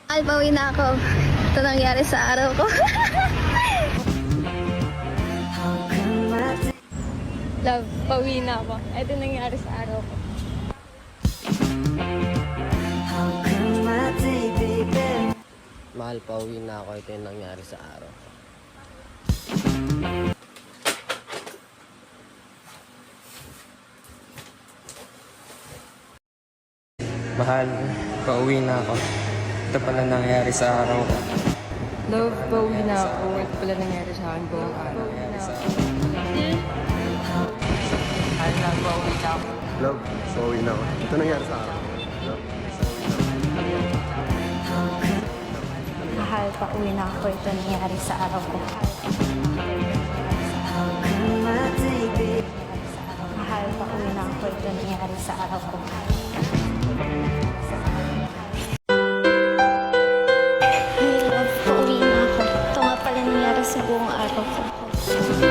Ay, pauwi na ako. Ito nangyari sa araw ko. Love, pauwi na ako. Ito nangyari sa araw ko. Mahal, pauwi na ako. Ito yung nangyari sa araw ko. Mahal, pauwi na ako. Ito pala nangyari sa araw ko. Love, pauwi na ako. Ito pala nangyari sa akin buong araw. Mahal na, pauwi na ako. Love, pauwi na ako. Ito nangyari sa araw ko. Mahal, pauwi na ako. Ito nangyari sa araw ko. Mahal, pauwi na ako. Ito nangyari sa araw ko. Hey, love, pauwi na ako. Ito nga pala nangyari sa buong araw ko.